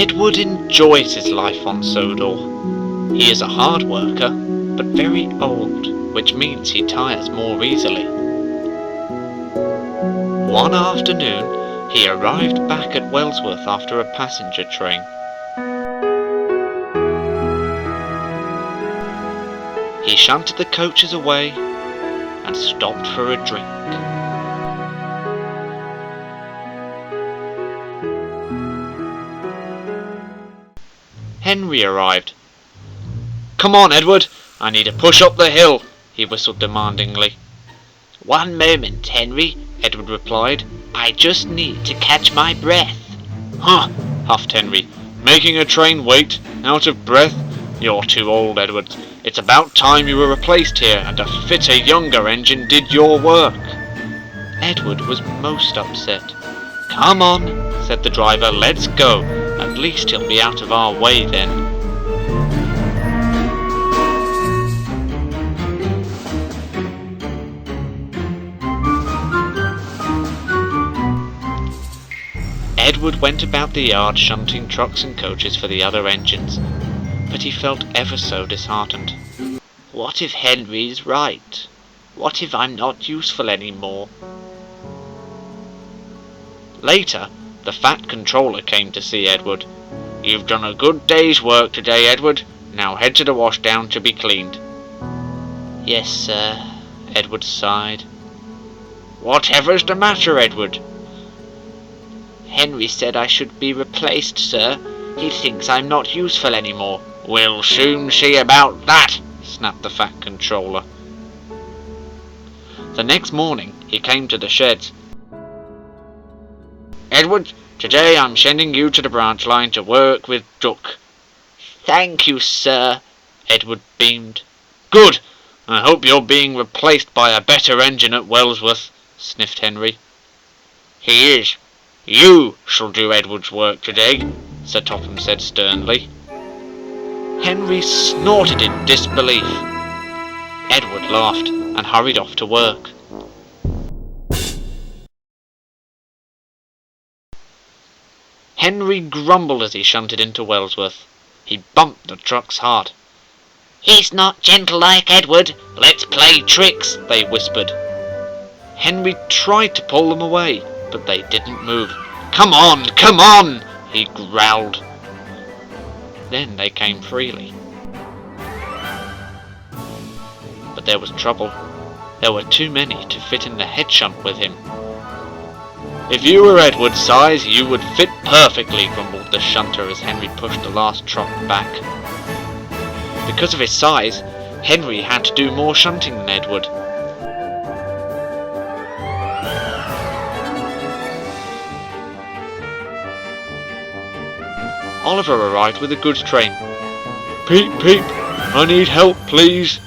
Edward enjoys his life on Sodor. He is a hard worker, but very old, which means he tires more easily. One afternoon, he arrived back at Wellsworth after a passenger train. He shunted the coaches away and stopped for a drink. Henry arrived. "Come on, Edward, I need to push up the hill," he whistled demandingly. "One moment, Henry," Edward replied. "I just need to catch my breath." "Huh," huffed Henry. "Making a train wait, out of breath? You're too old, Edward. It's about time you were replaced here, and a fitter, younger engine did your work." Edward was most upset. "Come on," said the driver, "let's go. At least he'll be out of our way then." Edward went about the yard shunting trucks and coaches for the other engines, but he felt ever so disheartened. What if Henry's right? What if I'm not useful anymore? Later, the fat controller came to see Edward. "You've done a good day's work today, Edward. Now head to the washdown to be cleaned." "Yes, sir," Edward sighed. "Whatever's the matter, Edward?" "Henry said I should be replaced, sir. He thinks I'm not useful anymore." "We'll soon see about that," snapped the fat controller. The next morning, he came to the sheds. "Edward, today I'm sending you to the branch line to work with Duck." "Thank you, sir," Edward beamed. "Good! I hope you're being replaced by a better engine at Wellsworth," sniffed Henry. "He is. You shall do Edward's work today," Sir Topham said sternly. Henry snorted in disbelief. Edward laughed and hurried off to work. Henry grumbled as he shunted into Wellsworth. He bumped the trucks hard. "He's not gentle like Edward. Let's play tricks," they whispered. Henry tried to pull them away, but they didn't move. Come on, he growled. Then they came freely. But there was trouble. There were too many to fit in the head shunt with him. "If you were Edward's size, you would fit perfectly," grumbled the shunter as Henry pushed the last truck back. Because of his size, Henry had to do more shunting than Edward. Oliver arrived with a goods train. "Peep, peep, I need help, please."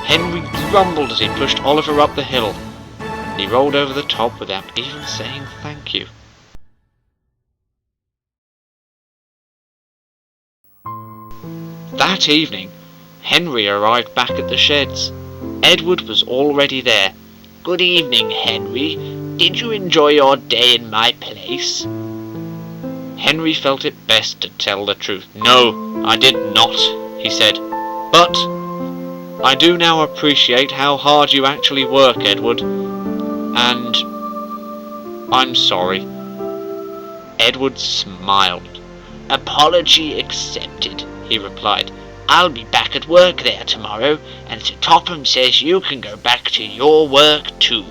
Henry grumbled as he pushed Oliver up the hill. He rolled over the top without even saying thank you. That evening, Henry arrived back at the sheds. Edward was already there. "Good evening, Henry. Did you enjoy your day in my place?" Henry felt it best to tell the truth. "No, I did not," he said. "But I do now appreciate how hard you actually work, Edward. And I'm sorry." Edward smiled. "Apology accepted," he replied. "I'll be back at work there tomorrow, and Sir Topham says you can go back to your work too."